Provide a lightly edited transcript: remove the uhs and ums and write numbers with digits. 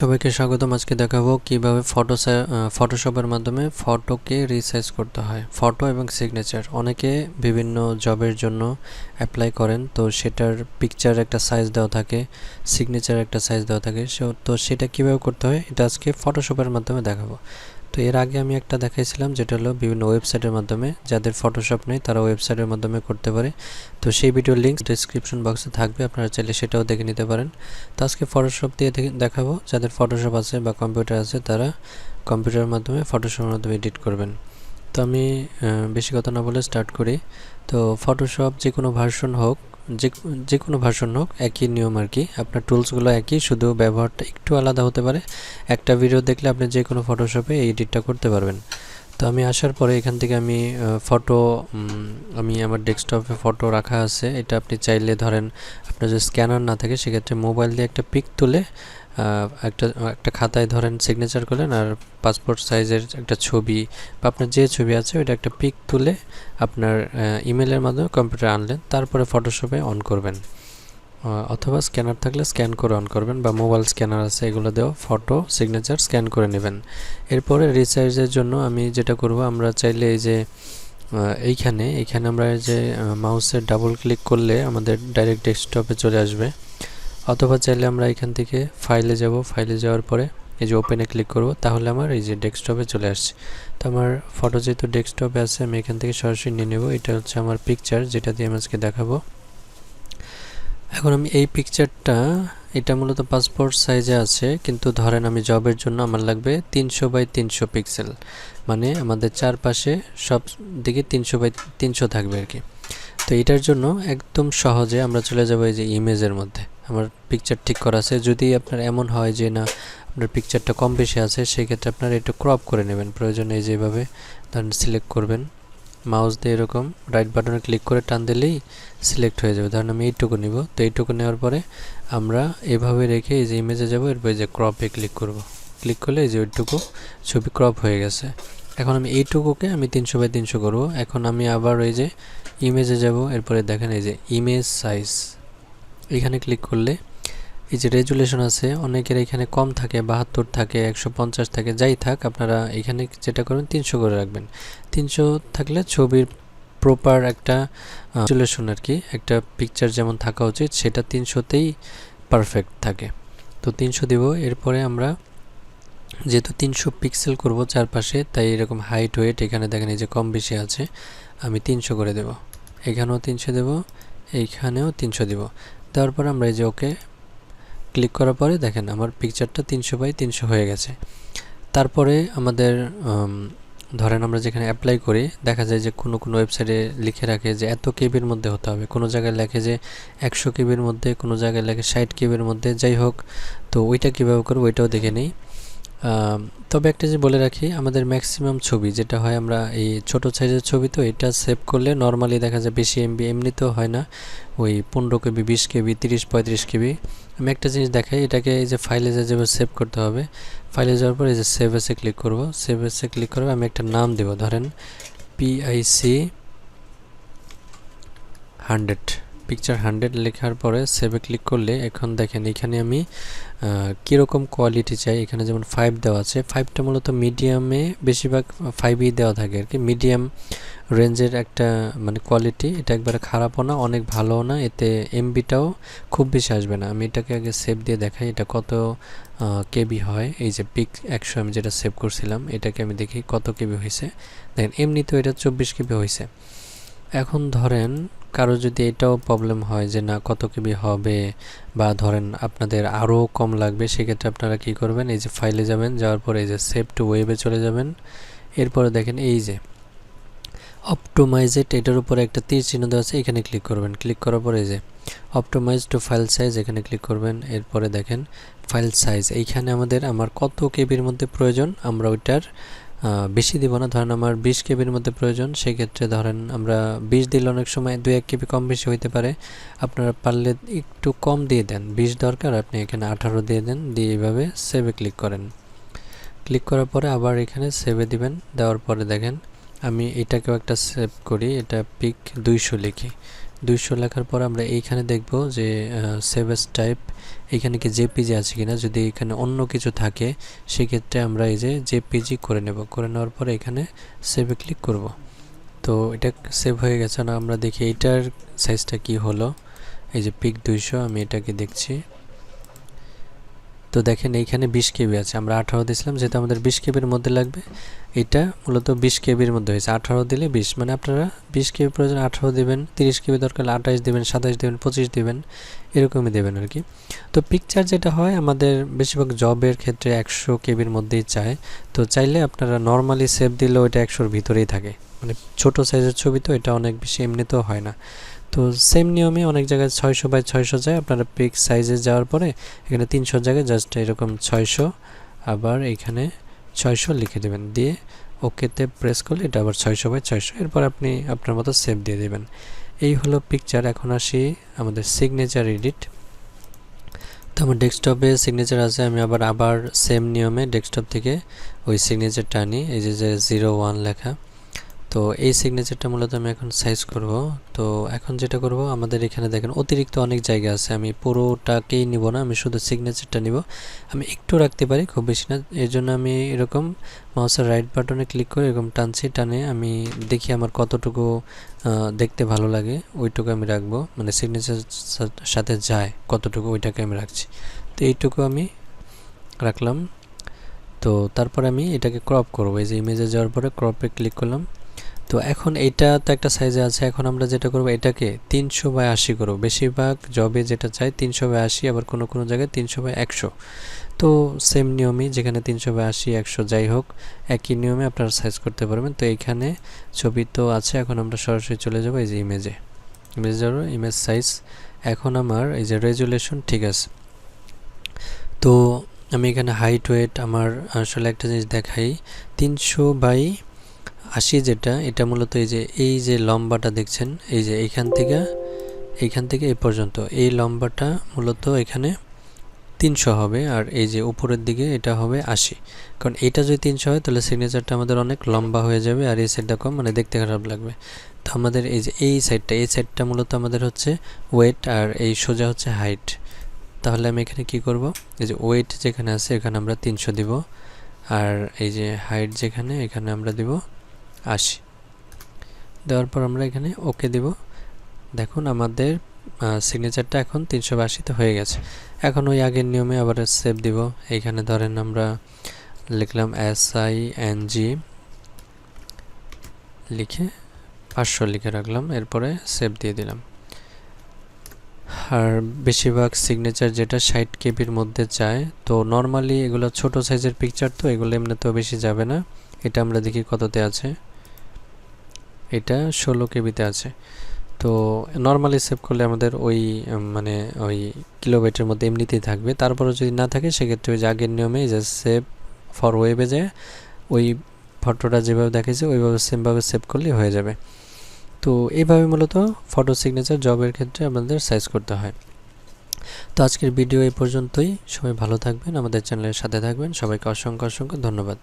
সবাইকে স্বাগতম। আজকে দেখাবো কিভাবে ফটোশপের মাধ্যমে ফটোকে রিসাইজ করতে হয়। ফটো এবং সিগনেচার অনেকে বিভিন্ন জবের জন্য অ্যাপ্লাই করেন, তো সেটার পিকচার একটা সাইজ দেওয়া থাকে, সিগনেচার একটা সাইজ দেওয়া থাকে। তো সেটা কিভাবে করতে হয় এটা আজকে ফটোশপের মাধ্যমে দেখাবো। তো এর আগে আমি একটা দেখাইছিলাম যেটা হলো বিভিন্ন ওয়েবসাইটের মাধ্যমে, যাদের ফটোশপ নেই তারা ওয়েবসাইটের মাধ্যমে করতে পারে। তো সেই ভিডিওর লিঙ্ক ডেসক্রিপশন বক্সে থাকবে, আপনারা চাইলে সেটাও দেখে নিতে পারেন। তো আজকে ফটোশপ দিয়ে দেখাবো, যাদের ফটোশপ আছে বা কম্পিউটার আছে তারা কম্পিউটারের মাধ্যমে ফটোশপের মাধ্যমে এডিট করবেন। তো আমি বেশি কথা না বলে স্টার্ট করি। তো ফটোশপ যে কোনো ভার্সন হোক, যে কোনো ভার্সন হোক, একই নিয়ম আর কি। আপনার টুলসগুলো একই, শুধু ব্যবহারটা একটু আলাদা হতে পারে। একটা ভিডিও দেখলে আপনি যে কোনো ফটোশপে এই এডিটটা করতে পারবেন। তো আমি আসার পরে এখান থেকে আমি আমার ডেস্কটপে ফটো রাখা আছে। এটা আপনি চাইলে ধরেন আপনার যদি স্ক্যানার না থাকে সেক্ষেত্রে মোবাইল দিয়ে একটা পিক তুলে একটা খাতায় ধরেন সিগনেচার করলেন, আর পাসপোর্ট সাইজের একটা ছবি বা আপনার যে ছবি আছে ওইটা একটা পিক তুলে আপনার ইমেলের মাধ্যমে কম্পিউটারে আনলেন, তারপরে ফটোশপে অন করবেন। অথবা স্ক্যানার থাকলে স্ক্যান করে অন করবেন, বা মোবাইল স্ক্যানার আছে এগুলো দেওয়া ফটো সিগনেচার স্ক্যান করে নেবেন। এরপরে রিসাইজের জন্য আমি যেটা করব, আমরা চাইলে এই যে এইখানে আমরা যে মাউসের ডাবল ক্লিক করলে আমাদের ডাইরেক্ট ডেস্কটপে চলে আসবে, অথবা চাইলে আমরা এখান থেকে ফাইলে যাব, ফাইলে যাওয়ার পরে এই যে ওপেনে ক্লিক করব, তাহলে আমার এই যে ডেস্কটপে চলে আসছে। তো আমার ফটো যেহেতু ডেস্কটপে আছে আমি এখান থেকে সরাসরি নিয়ে নেব। এটা হচ্ছে আমার পিকচার, যেটা দিয়ে আমি আজকে দেখাবো। এখন আমি এই পিকচারটা, এটা মূলত পাসপোর্ট সাইজে আছে, কিন্তু ধরেন আমি জবের জন্য আমার লাগবে 300x300 পিক্সেল, মানে আমাদের চারপাশে সব দিকে 300x300 থাকবে আর কি। তো এটার জন্য একদম সহজে আমরা চলে যাব এই যে ইমেজের মধ্যে। আমার পিকচার ঠিক করা আছে। যদি আপনার এমন হয় যে না আপনার পিকচারটা কম বেশি আছে, সেক্ষেত্রে আপনারা একটু ক্রপ করে নেবেন। প্রয়োজনে এই যেভাবে ধরেন সিলেক্ট করবেন, মাউস দিয়ে এরকম রাইট বাটনে ক্লিক করে টান দিলেই সিলেক্ট হয়ে যাবে। ধরেন আমি এইটুকু নিব, তো এইটুকু নেওয়ার পরে আমরা এভাবে রেখে এই যে ইমেজে যাব, এরপর যে ক্রপে ক্লিক করব। ক্লিক করলে এই যে ওইটুকু ছবি ক্রপ হয়ে গেছে। এখন আমি এইটুকুকে আমি 300x300 করব। এখন আমি আবার এই যে ইমেজে যাব, এরপরে দেখেন এই যে ইমেজ সাইজ, এখানে ক্লিক করলে এই যে রেজুলেশন আছে, অনেকের এখানে কম থাকে, 72 থাকে, 150 থাকে, যাই থাক আপনারা এখানে যেটা করবেন 300 করে রাখবেন। 300 থাকলে ছবির প্রপার একটা রেজুলেশন আর কি, একটা পিকচার যেমন থাকা উচিত সেটা 300তেই পারফেক্ট থাকে। তো 300 দিব। এরপরে আমরা যেহেতু 300 পিক্সেল করব চারপাশে, তাই এরকম হাইট ওয়েট এখানে দেখেন এই যে কম বেশি আছে, আমি 300 করে দেব। এখানেও 300 দেব, এইখানেও 300 দেব। দেওয়ার পর আমরা এই যে ওকে ক্লিক করার পরে দেখেন আমার পিকচারটা 300x300 হয়ে গেছে। তারপরে আমাদের ধরেন আমরা যেখানে অ্যাপ্লাই করি, দেখা যায় যে কোনো ওয়েবসাইটে লিখে রাখে যে এত কেবির মধ্যে হতে হবে, কোনো জায়গায় লেখে যে 100 কেবির মধ্যে, কোনো জায়গায় লেখে 60 কেবির মধ্যে, যাই হোক। তো ওইটা কীভাবে করবো ওইটাও দেখে নিই। তবে একটা যে বলে রাখি, আমাদের ম্যাক্সিমাম ছবি যেটা হয়, আমরা এই ছোট সাইজের ছবি, তো এটা সেভ করলে নর্মালি দেখা যায় বেশি এমবি এমনিতেও হয় না, ওই 15 কেবি, 20 কেবি, 30-35 কেবি। আমি একটা জিনিস দেখাই, এটাকে এই যে ফাইলে যেভাবে সেভ করতে হবে, ফাইলে যাওয়ার পর এই যে সেভ এসে ক্লিক করব। সেভ এসে ক্লিক করব, আমি একটা নাম দেব, ধরেন PIC 100, পিকচার 100 লেখার পরে সেভে ক্লিক করলে এখন দেখেন এখানে আমি কীরকম কোয়ালিটি চাই। এখানে যেমন 5 দেওয়া আছে, 5টা মূলত মিডিয়ামে, বেশিরভাগ 5ই দেওয়া থাকে আর কি, মিডিয়াম রেঞ্জের একটা মানে কোয়ালিটি। এটা একবারে খারাপও না, অনেক ভালোও না, এতে এমবিটাও খুব বেশি আসবে না। আমি এটাকে আগে সেভ দিয়ে দেখাই এটা কত কেবি হয়। এই যে পিক 100 আমি যেটা সেভ করছিলাম, এটাকে আমি দেখি কত কেবি হয়েছে। দেখেন এমনিতেও এটা 24 কেবি হয়েছে। এখন ধরেন কারো যদি এটাও প্রবলেম হয় যে না কত কেবি হবে, বা ধরেন আপনাদের আরও কম লাগবে, সেক্ষেত্রে আপনারা কি করবেন, এই যে ফাইলে যাবেন, যাওয়ার পরে এই যে সেভ টু ওয়েবে চলে যাবেন। এরপরে দেখেন এই যে অপটোমাইজেট, এটার উপরে একটা তীর চিহ্ন দেওয়া আছে, এখানে ক্লিক করবেন। ক্লিক করার পরে এই যে অপটোমাইজ টু ফাইল সাইজ, এখানে ক্লিক করবেন। এরপরে দেখেন ফাইল সাইজ, এইখানে আমার কত কেবির মধ্যে প্রয়োজন, আমরা ওইটার বেশি দিব না। ধরেন আমার 20 কেবির মধ্যে প্রয়োজন, সেক্ষেত্রে ধরেন আমরা 20 দিলে অনেক সময় 2-1 কেবি কম বেশি হইতে পারে, আপনারা পারলে একটু কম দিয়ে দেন। 20 দরকার, আপনি এখানে 18 দিয়ে দেন, দিয়ে এইভাবে সেভে ক্লিক করেন। ক্লিক করার পরে আবার এখানে সেভে দিবেন। দেওয়ার পরে দেখেন আমি এটাকেও একটা সেভ করি, এটা পিক 200 লিখি, 200 লেখার পর আমরা এইখানে দেখব যে সেভ এস টাইপ এখানে কি জেপিজি আছে কিনা। যদি এখানে অন্য কিছু থাকে সেক্ষেত্রে আমরা এই যে জেপিজি করে নেব। করে নেওয়ার পরে এখানে সেভে ক্লিক করব। তো এটা সেভ হয়ে গেছে না। আমরা দেখি এইটার সাইজটা কি হলো। এই যে পিক 200, আমি এটাকে দেখছি। তো দেখেন এইখানে 20 কেবি আছে, আমরা 18 দিয়েছিলাম যেহেতু আমাদের 20 কেবির মধ্যে লাগবে। এটা মূলত 20 কেবির মধ্যে হয়েছে, 18 দিলে 20, মানে আপনারা 20 কেবি প্রয়োজন 18 দিবেন, 30 কেবি দরকার 28 দিবেন, 27 দিবেন, 25 দিবেন, এরকমই দেবেন আর কি। তো পিকচার যেটা হয় আমাদের বেশিরভাগ জবের ক্ষেত্রে 100 কেবির মধ্যেই চায়। তো চাইলে আপনারা নর্মালি সেভ দিলেও এটা 100-র ভিতরেই থাকে, মানে ছোট সাইজের ছবি তো এটা অনেক বেশি এমনিতেও হয় না। তো সেম নিয়মে অনেক জায়গায় 600x600 যায়। আপনারা পিক সাইজে যাওয়ার পরে এখানে 300 জায়গায় জাস্ট এরকম 600, আবার এখানে 600 লিখে দেবেন, দিয়ে ওকেতে প্রেস করলে এটা আবার 600x600। এরপর আপনি আপনার মতো সেভ দিয়ে দেবেন। এই হলো পিকচার। এখন আসি আমাদের সিগনেচার এডিট। তো আমার ডেস্কটপে সিগনেচার আছে, আমি আবার সেম নিয়মে ডেস্কটপ থেকে ওই সিগনেচারটা আনি। এই যে 01 লেখা। তো এই সিগনেচারটা মূলত আমি এখন সাইজ করব। তো এখন যেটা করব, আমাদের এখানে দেখেন অতিরিক্ত অনেক জায়গা আছে, আমি পুরোটাকেই নিব না, আমি শুধু সিগনেচারটা নিব। আমি একটু রাখতে পারি, খুব বেশি না। এর জন্য আমি এরকম মাউসের রাইট বাটনে ক্লিক করে এরকম টানছি, টানে আমি দেখি আমার কতটুকু দেখতে ভালো লাগে ওইটুকু আমি রাখবো, মানে সিগনেচার সাথে যায় কতটুকু ওইটাকে আমি রাখছি। তো এইটুকু আমি রাখলাম। তো তারপর আমি এটাকে ক্রপ করব। এই যে ইমেজে যাওয়ার পরে ক্রপে ক্লিক করলাম। তো এখন এইটা তো একটা সাইজে আছে, এখন আমরা যেটা করব এটাকে 300/80 করব। বেশিরভাগ জবে যেটা চাই 300/80, আবার কোনো কোনো জায়গায় 300/100। তো সেম নিয়মই, যেখানে 300/80, 100 যাই হোক, একই নিয়মে আপনারা সাইজ করতে পারবেন। তো এইখানে ছবি তো আছে, এখন আমরা সরাসরি চলে যাব এই যে ইমেজে যাব, ইমেজ সাইজ। এখন আমার এই যে রেজুলেশন ঠিক আছে। তো আমি এখানে হাইট ওয়েট আমার আসলে একটা জিনিস দেখাই, 300/80 যেটা, এটা মূলত এই যে লম্বাটা দেখছেন, এই যে এইখান থেকে এই পর্যন্ত এই লম্বাটা মূলত এখানে 300 হবে, আর এই যে উপরের দিকে এটা হবে 80। কারণ এটা যদি 300 হয় তাহলে সিগনেচারটা আমাদের অনেক লম্বা হয়ে যাবে, আর এই সাইডটা কম, মানে দেখতে খারাপ লাগবে। তো আমাদের এই যে এই সাইডটা মূলত আমাদের হচ্ছে ওয়েট, আর এই সোজা হচ্ছে হাইট। তাহলে আমি এখানে কি করব, এই যে ওয়েট যেখানে আছে এখানে আমরা 300 দিব, আর এই যে হাইট যেখানে এখানে আমরা দিব 80। দেওয়ার পর আমরা এখানে ওকে দিব। দেখুন আমাদের সিগনেচারটা এখন 380-তে হয়ে গেছে। এখন ওই আগের নিয়মে আবার সেভ দিব। এইখানে ধরেন আমরা লিখলাম SING, লিখে 500 লিখে রাখলাম, এরপরে সেভ দিয়ে দিলাম। আর বেশিরভাগ সিগনেচার যেটা 60 কেবির মধ্যে চায়, তো নর্মালি এগুলো ছোট সাইজের পিকচার, তো এগুলো এমনিতেও বেশি যাবে না। এটা আমরা দেখি কততে আছে, এটা 16 কেবিতে আছে। তো নর্মালি সেভ করলে আমাদের ওই মানে ওই কিলোবাইটের মধ্যে এমনিতেই থাকবে। তারপরে যদি না থাকে সেক্ষেত্রে ওই যে আগের নিয়মে যে সেভ ফর ওয়েবে যায় ওই ফটোটা যেভাবে দেখাইছে ওইভাবে সেমভাবে সেভ করলেই হয়ে যাবে। তো এইভাবে মূলত ফটো সিগনেচার জবের ক্ষেত্রে আমাদের সাইজ করতে হয়। তো আজকের ভিডিও এই পর্যন্তই। সবাই ভালো থাকবেন, আমাদের চ্যানেলের সাথে থাকবেন। সবাইকে অসংখ্য ধন্যবাদ।